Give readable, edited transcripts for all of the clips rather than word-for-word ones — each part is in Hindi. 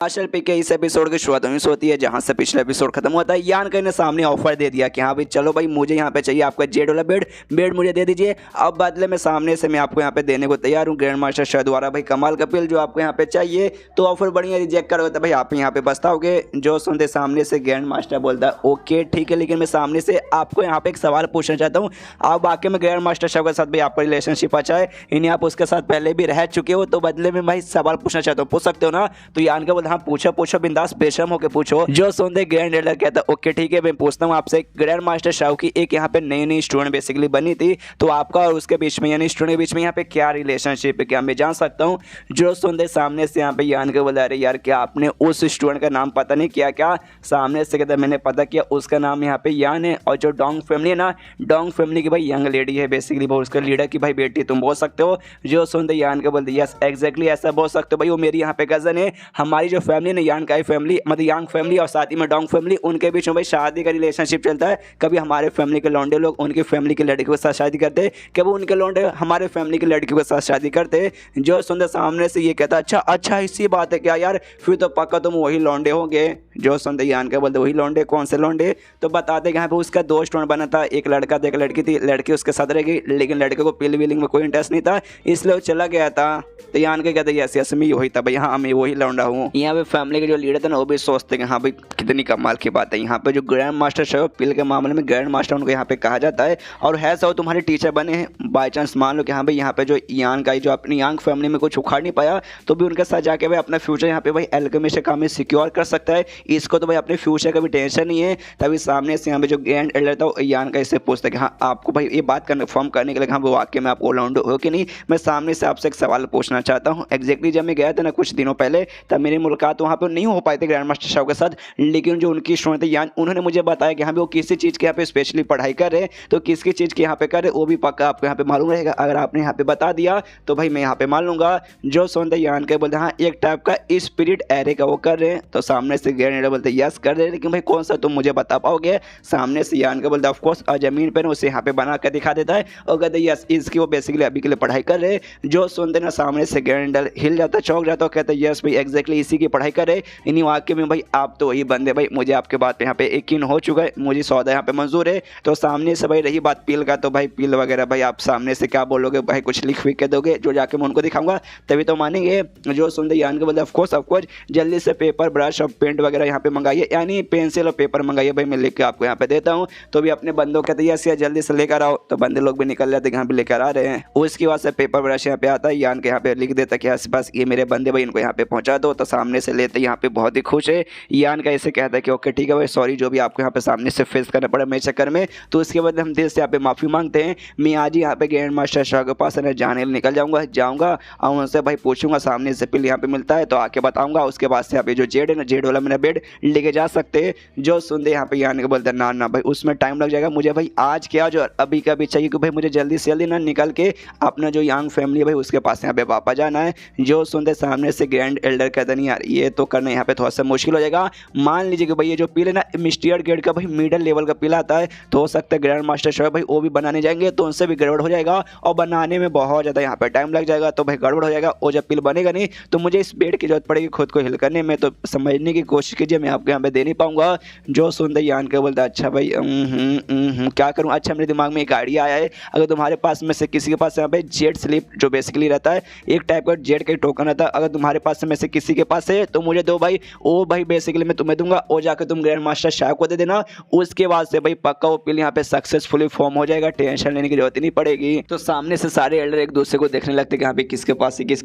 मार्शल पी के इस एपिसोड की शुरुआत वहीं से होती है जहां से पिछला एपिसोड खत्म होता है। यान कई ने सामने ऑफर दे दिया कि हाँ भाई चलो भाई मुझे यहाँ पे चाहिए आपका जेड वाला बेड मुझे दे दीजिए। अब बदले में सामने से मैं आपको यहाँ पे देने को तैयार हूँ ग्रैंड मास्टर शाह द्वारा भाई कमाल कपिल जो आपको यहाँ पे चाहिए तो ऑफर बढ़िया रिजेक्ट करोगे तो भाई आप यहाँ पे बचताओगे। जो सुनते सामने से ग्रैंड मास्टर बोलता है ओके ठीक है, लेकिन मैं सामने से आपको यहाँ पे एक सवाल पूछना चाहता हूँ। आप वाकई में ग्रैंड मास्टर शाह के साथ भाई आपका रिलेशनशिप अच्छा है, इन्हें आप उसके साथ पहले भी रह चुके हो, तो बदले में भाई सवाल पूछना चाहता हूँ, पूछ सकते हो ना। तो यान के बोलता हाँ पूछो बिंदास बेशर्म होकर पूछो। जो सुनते ग्रैंड एल्डर कहता है ओके ठीक है मैं पूछता हूँ आपसे, ग्रैंड मास्टर शाह की एक यहाँ पे नई स्टूडेंट बेसिकली बनी थी, तो आपका और उसके बीच में यानी स्टूडेंट के बीच में यहाँ पे क्या रिलेशनशिप है, क्या मैं जान सकता हूँ। जो सुनते सामने से यहाँ पे यान के बोला रहे यार क्या आपने उस स्टूडेंट का नाम पता नहीं किया क्या। सामने से कहता मैंने पता किया, उसका नाम यहाँ पे यान है, और जो डोंग फैमिली है ना, डोंग फैमिली की भाई यंग लेडी है बेसिकली, वो उसका लीडर की भाई बेटी तुम बोल सकते हो। जो सुनते यान के बोलते यस एग्जैक्टली ऐसा बोल सकते हो भाई, वो मेरी यहाँ पे कजन है। हमारी जो फैमिली ना यान का फैमिली मतलब यांग फैमिली और साथ ही में डोंग फैमिली, उनके बीच में भाई शादी का रिलेशनशिप चलता है। कभी हमारे फैमिली के लौंडे लोग उनकी फैमिली की लड़की के साथ शादी करते, कभी उनके लौंडे हमारे फैमिली की लड़कियों के साथ शादी करते। जो सुनते सामने से ये कहता अच्छा इसी बात है क्या यार, फिर तो पक्का तुम वही लौंडे होंगे। जो सुनते यान के बोलते वही लौंडे, कौन से लौंडे, तो बताते कि यहाँ पे उसका दो स्टूडेंट बना था, एक लड़का था एक लड़की थी, लड़की उसके साथ रहेगी लेकिन लड़के को पिल विलिंग में कोई इंटरेस्ट नहीं था इसलिए वो चला गया था। तो यान के कहते यस मैं वही था भाई, हाँ मैं वही लौंडा हूँ। यहाँ पे फैमिली के जो लीडर थे ना वो भी सोचते कि हाँ भाई कितनी कमाल की बात है। यहाँ पे जो ग्रैंड मास्टर शाह पिल के मामले में ग्रैंड मास्टर उनको यहाँ पे कहा जाता है, और है सो तुम्हारे टीचर बने हैं। बाई चांस मान लो कि हाँ भाई यहाँ पे जो यान का जो अपनी यांग फैमिली में कुछ उखाड़ नहीं पाया तो भी उनके साथ जाके भाई अपना फ्यूचर यहाँ पे भाई एल्केमी से काम में सिक्योर कर सकता है। इसको तो भाई अपने फ्यूचर का भी टेंशन नहीं है। तभी सामने से यहाँ पे जो ग्रैंड एल्डर था यान का इससे पूछता है कि हाँ आपको भाई ये बात कन्फर्म करने के लिए हाँ वो वाकई में आप ऑलराउंडर हो कि नहीं। मैं सामने से आपसे एक सवाल पूछना चाहता हूँ। एग्जैक्टली जब मैं गया था ना कुछ दिनों पहले, तब मेरी मुलाकात वहाँ पर नहीं हो पाई थी ग्रैंड मास्टर शाह के साथ, लेकिन जो उनकी स्टूडेंट थे यान उन्होंने मुझे बताया कि हाँ वो किसी चीज़ के यहाँ पे स्पेशली पढ़ाई कर रहे हैं, तो किसकी चीज़ की यहाँ पे कर रहे वो भी पक्का आपको यहाँ पे मालूम रहेगा। अगर आपने यहाँ पे बता दिया तो भाई मैं यहाँ पे मान लूँगा। जो सुनते यान के बोलते हाँ एक टाइप का स्पिरिट एरे का वो कर रहे हैं, तो सामने से ग्रैंड बोलते यस कर रहे हैं, लेकिन भाई कौन सा तुम मुझे बता पाओगे। सामने से यान के बोलते ऑफकोर्स और ज़मीन पर उसे यहाँ पे बना कर दिखा देता है और कहते यस इसकी वो बेसिकली अभी के लिए पढ़ाई कर रहे हैं। जो सुनते ना सामने से ग्रैंड हिल जाता चौंक जाता और कहते यस भाई एग्जैक्टली इसी की पढ़ाई कर रहे। इन्हीं वाक्य में भाई आप तो वही बंदे भाई, मुझे आपके बात पे यहाँ पे यकीन हो चुका है, मुझे सौदा यहाँ पे मंजूर है। तो सामने से भाई रही बात पील का, तो भाई पील वगैरह भाई आप सामने से क्या बोलोगे भाई, कुछ लिख विख के दोगे जो जाके मैं उनको दिखाऊंगा तभी तो मानेंगे। जो सुनते यान के बोलते ऑफकोर्स जल्दी से पेपर ब्रश और पेंट वगैरह यहाँ पे मंगाइए, यानी पेंसिल और पेपर मंगाइए भाई, मैं लिख के आपको यहाँ पे देता हूँ। तो भी अपने बंदों कहते हैं जल्दी से लेकर आओ, तो बंदे लोग भी निकल जाते यहाँ पे लेकर आ रहे हैं। उसके बाद से पेपर ब्रश यहाँ पे आता है, यान के यहाँ पे लिख देता कि आस पास ये मेरे बंदे भाई इनको यहाँ पे पहुँचा दो। तो सामने से लेते यहाँ पे बहुत ही खुश है। यान का ऐसे कहता है कि ओके ठीक है भाई सॉरी जो भी आपको यहाँ पे सामने से फेस करना पड़ा मेरे चक्कर में, तो उसके बाद हम दिल से यहाँ पे माफ़ी मांगते हैं। मैं आज ही यहाँ पे ग्रैंड मास्टर शाह के पास जाने निकल जाऊँगा और उनसे भाई पूछूंगा सामने से पिल यहाँ पे मिलता है तो आके बताऊँगा। उसके बाद से यहाँ पे जो जेड है ना, जेड वाला मेरा बेड लेके जा सकते हैं। जो सुनते यहाँ पे यान के बोलते हैं ना भाई उसमें टाइम लग जाएगा, मुझे भाई आज क्या जो अभी का भी चाहिए कि भाई मुझे जल्दी से जल्दी ना निकल के अपना जो यांग फैमिली है भाई उसके पास यहाँ पे वापस जाना है। जो सुनते सामने से ग्रैंड एल्डर कहते नहीं यार ये तो करना यहाँ पे थोड़ा सा मुश्किल हो जाएगा। मान लीजिए कि भाई ये जो पिल है ना मिस्टीरियर ग्रेड का भाई मिडिल लेवल का पिल आता है, तो हो सकता है ग्रैंड मास्टर शाह भाई वो भी बनाने जाएंगे तो उनसे भी गड़बड़ हो जाएगा और बनाने में बहुत ज़्यादा यहाँ पे टाइम लग जाएगा, तो भाई गड़बड़ हो जाएगा। और जब पिल बनेगा नहीं तो मुझे इस बेड की जरूरत पड़ेगी खुद को हिल करने में, तो समझने की कोशिश कीजिए मैं आपको यहाँ पे दे नहीं पाऊंगा। जो सुनते यान के बोलता अच्छा भाई क्या करूँ। अच्छा मेरे दिमाग में एक आइडिया आया है, अगर तुम्हारे पास में से किसी के पास यहाँ पे जेड स्लिप जो बेसिकली रहता है एक टाइप का जेड का टोकन रहता है, अगर तुम्हारे पास में से किसी के पास है तो मुझे दो भाई, वो भाई बेसिकली मैं तुम्हें दूंगा और जाकर तुम ग्रैंड मास्टर शाह को दे देना। उसके बाद से भाई पक्का वो पिल यहाँ पे सक्सेसफुली फॉर्म हो जाएगा, टेंशन लेने की जरूरत ही नहीं पड़ेगी। तो सामने से सारे एल्डर एक दूसरे को देखने लगते कि यहाँ पे किसके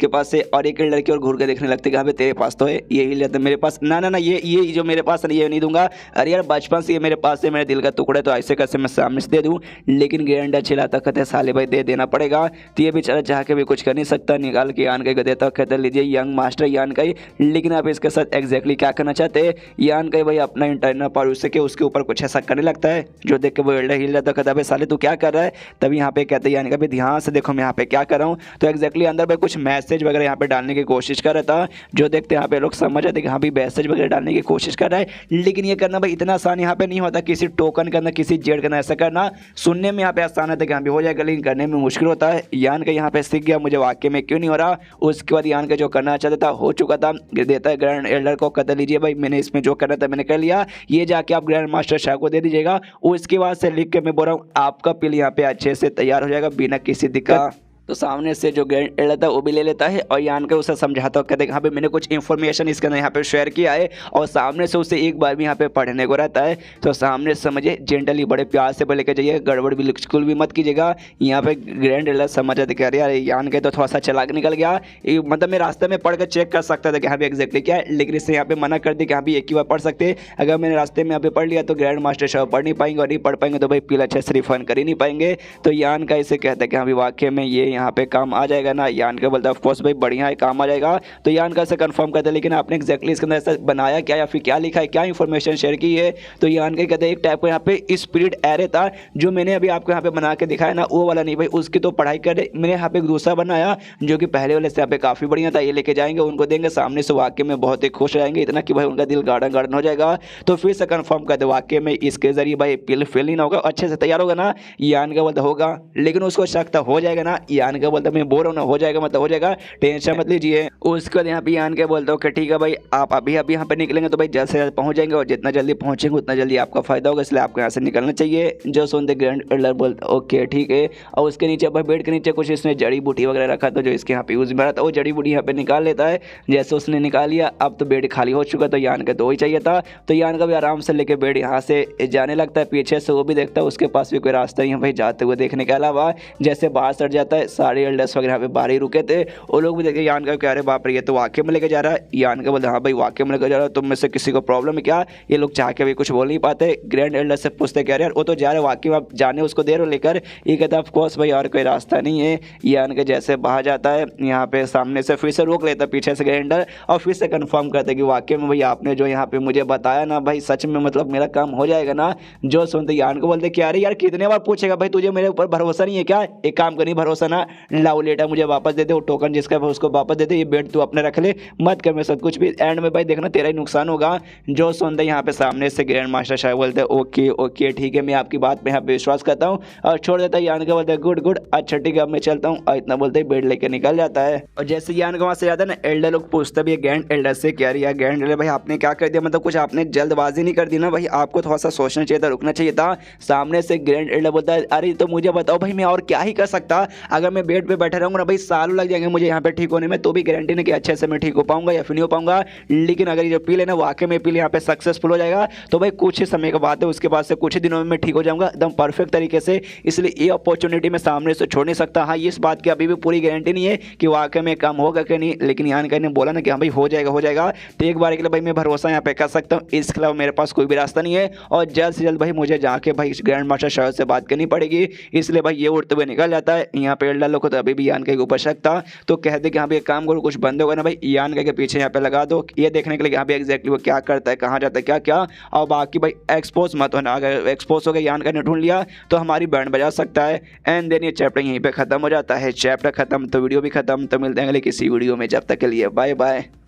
पास है, और एक एल्डर की ओर घूर के देखने लगते कि यहाँ पे तेरे पास तो है, ये ही लेते मेरे पास ना ये जो मेरे पास है ये नहीं दूंगा। अरे यार बचपन से ये मेरे पास है, मेरे दिल का टुकड़ा है, तो ऐसे कैसे मैं सामने से दे दूँ। लेकिन ग्रैंड चिल्लाता कहते साले भाई दे देना पड़ेगा। तो ये बेचारा चाह के भी कुछ कर नहीं सकता, निकाल के यान का देता कहते लीजिए यंग मास्टर यान का ही। लेकिन आप इसके साथ एग्जैक्टली क्या करना चाहते हैं। यान का भाई अपना इंटरनल पावर उसके ऊपर कुछ ऐसा करने लगता है जो देख के वो एल्डर हिल जाता कहता भाई साले तू क्या कर रहा है। तभी यहाँ पे कहते हैं यान का भाई ध्यान से देखो मैं यहाँ पे क्या कर रहा हूँ। तो एग्जैक्टली अंदर भाई कुछ मैसेज वगैरह यहाँ पे डालने की कोशिश कर रहा था, जो देखते यहाँ पे लोग समझ रहे थे कि हाँ भाई मैसेज वगैरह डालने की कोशिश कर रहा है। लेकिन ये करना भाई इतना आसान यहाँ पे नहीं होता, किसी टोकन के अंदर किसी जेड के अंदर ऐसा करना सुनने में यहाँ पे आसान है कि यहाँ पे हो जाएगा, लेकिन करने में मुश्किल होता है। यान का यहाँ पे सीख गया मुझे वाकई में क्यों नहीं हो रहा। उसके बाद यान का जो करना चाहता था हो चुका था। फिर देता है ग्रैंड एल्डर को, कहता लीजिए भाई मैंने इसमें जो करना था मैंने कर लिया, ये जाके आप ग्रैंड मास्टर शाह को दे दीजिएगा। उसके बाद से लिख के मैं बोल रहा हूँ आपका पिल यहाँ पे अच्छे से तैयार हो जाएगा बिना किसी दिक्कत। तो सामने से जो ग्रैंड एल्डर था वो भी ले लेता है और यान के उसे समझाता है, कहते हैं हाँ भाई मैंने कुछ इन्फॉर्मेशन इसके अंदर यहाँ पे शेयर किया है, और सामने से उसे एक बार भी यहाँ पे पढ़ने को रहता है। तो सामने से समझिए जेंटली बड़े प्यार से लेकर जाइए, गड़बड़ बिल्कुल भी मत कीजिएगा। यहाँ पे ग्रैंड एल्डर समझ जाते कह रहे यार यान के तो थोड़ा सा चालाक निकल गया, मतलब मैं रास्ते में पढ़ कर चेक कर सकता था कि हाँ भी एग्जैक्टली क्या है, लेकिन इससे यहाँ पे मना कर दी कि हाँ भी एक ही बार पढ़ सकते, अगर मैंने रास्ते में यहाँ पे पढ़ लिया तो ग्रैंड मास्टर साहब पढ़ नहीं पाएंगे, और नहीं पढ़ पाएंगे तो भाई पिल अच्छे से रिफंड कर ही नहीं पाएंगे। तो यान का इसे कहता है कि हाँ भी वाकई में ये यहाँ पे काम आ जाएगा ना। यान का बोलता है ऑफकोर्स भाई बढ़िया है काम आ जाएगा। तो यान का से कंफर्म करता है लेकिन आपने एग्जैक्टली इसके अंदर ऐसा बनाया क्या या फिर क्या लिखा है, क्या इंफॉर्मेशन शेयर की है। तो यान का कहते हैं एक टाइप का यहाँ पे स्पिरिट एरे था जो मैंने अभी आपको यहाँ पे बना के दिखाया ना, वो वाला नहीं भाई, उसकी तो पढ़ाई कर मैंने यहाँ पे एक दूसरा बनाया जो कि पहले वाले से यहाँ पे काफ़ी बढ़िया था, ये लेके जाएंगे उनको देंगे, सामने से वाकई में बहुत ही खुश हो जाएंगे, इतना कि भाई उनका दिल गार्डन गार्डन हो जाएगा। तो फिर से कंफर्म करते वाकई में इसके जरिए भाई पिल फेल नहीं होगा, अच्छे से तैयार होगा ना। यान का बोलता होगा, लेकिन उसको शक हो जाएगा ना। यान का बोलता मैं बोल रहा हूँ ना हो जाएगा मतलब हो जाएगा, टेंशन मत लीजिए। उसके बाद यहाँ पे यान के बोलता हूँ कि ठीक है भाई आप अभी अभी यहाँ पे निकलेंगे तो भाई जल्द से जल्द पहुँच जाएंगे, और जितना जल्दी पहुँचेंगे उतना जल्दी आपका फायदा होगा, इसलिए आपको यहाँ से निकलना चाहिए। जो सुनते ग्रैंड एल्डर बोलता ओके ठीक है। और उसके नीचे भाई बेड के नीचे कुछ इसने जड़ी बूटी वगैरह रखा था जो इसके यहाँ पे यूज में रहा था, वो जड़ी बूटी यहाँ पे निकाल लेता है। जैसे उसने निकाल लिया अब तो बेड खाली हो चुका, तो यान का 2 ही चाहिए था। तो यान का भी आराम से लेके बेड यहाँ से जाने लगता है, पीछे से वो भी देखता है उसके पास भी कोई रास्ता नहीं है भाई जाते हुए देखने के अलावा। जैसे बाहर सट जाता है, सारे एल्डर्स वगैरह पे बाहर ही रुके थे, वो लोग भी देखे यान का कह रहे बाप रे ये तो वाकई में लेके जा रहा है। यान का बोलते हाँ भाई वाकई में लेके जा रहा है, तुम में से किसी को प्रॉब्लम है क्या। ये लोग चाह के भी कुछ बोल नहीं पाते। ग्रैंड एल्डर से पूछते कह रहे यार वो तो जा रहे वाकई में आप जाने उसको दे रहे हो लेकर, ये कहता है ऑफकोर्स भाई और कोई रास्ता नहीं है। यान के जैसे बाहर जाता है यहाँ पे सामने से फिर से रोक लेता पीछे से ग्रैंडर, और फिर से कंफर्म करते कि वाकई में भाई आपने जो यहाँ पे मुझे बताया ना भाई सच में मतलब मेरा काम हो जाएगा ना। जो सुनते यान को बोलते क्या अरे यार कितने बार पूछेगा भाई तुझे मेरे ऊपर भरोसा नहीं है क्या, एक काम करी भरोसा ना लाओ लेटा मुझे वापस दे दे, वो टोकन जिसका उसको वापस दे दे, ये बेड तू अपने रख ले मत कर मेरे साथ कुछ भी, एंड में भाई देखना तेरा ही नुकसान होगा। जो सुनते यहाँ पे सामने से ग्रैंड मास्टर साहब बोलते ओके ओके ठीक है मैं आपकी बात पे यहाँ पे विश्वास करता हूँ, और छोड़ देता है। यान का बोलते गुड गुड अच्छा ठीक है अब मैं चलता हूँ, और इतना बोलते ही बेड लेके निकल जाता है। और जैसे यान का वहाँ से जाता है ना एल्डर लोग पूछते भी ग्रैंड एल्डर से क्या यार ग्रैंड एल्डर भाई आपने क्या कर दिया, मतलब कुछ आपने जल्दबाजी नहीं कर दी ना भाई, आपको थोड़ा सा सोचना चाहिए था रुकना चाहिए था। सामने से ग्रैंड एल्डर बोलता है अरे तो मुझे बताओ भाई मैं और क्या ही कर सकता, अगर मैं बेड पे बैठा रहूँगा ना भाई सालों लग जाएंगे मुझे यहाँ पे ठीक होने में, तो भी गारंटी नहीं कि अच्छे से मैं ठीक हो पाऊंगा या फिर नहीं हो पाऊंगा। लेकिन अगर ये जो पील है ना वाकई में पील यहाँ पे सक्सेसफुल हो जाएगा तो भाई कुछ ही समय के बाद है उसके बाद से कुछ ही दिनों में मैं ठीक हो जाऊंगा एकदम परफेक्ट तरीके से, इसलिए ये अपॉर्चुनिटी मैं सामने से छोड़ नहीं सकता। हाँ इस बात की अभी भी पूरी गारंटी नहीं है कि वाकई में काम होगा कि नहीं, लेकिन यान कहने बोला ना कि हाँ भाई हो जाएगा तो एक बार के लिए भाई मैं भरोसा यहाँ पे कर सकता हूँ, इसके अलावा मेरे पास कोई भी रास्ता नहीं है। और जल्द से जल्द भाई मुझे जाके भाई ग्रैंड मास्टर शायद से बात करनी पड़ेगी, इसलिए भाई ये उड़ते हुए निकल जाता है। यहाँ पे एल्डर लोग को तो अभी भी यान के ऊपर शक था, तो कहते कि हाँ भाई एक काम करो कुछ बंद होगा ना भाई यान के पीछे यहाँ पे लगा दो, ये देखने के लिए यहाँ पे एग्जैक्टली वो क्या करता है कहाँ जाता है क्या क्या। और बाकी भाई एक्सपोज मत होना, अगर एक्सपोज हो गया यान का ने ढूंढ लिया तो हमारी बैंड बजा सकता है। एंड देन ये चैप्टर यहीं पे खत्म हो जाता है। चैप्टर खत्म तो वीडियो भी खत्म, तो मिलते हैं अगले किसी वीडियो में, जब तक के लिए बाय बाय।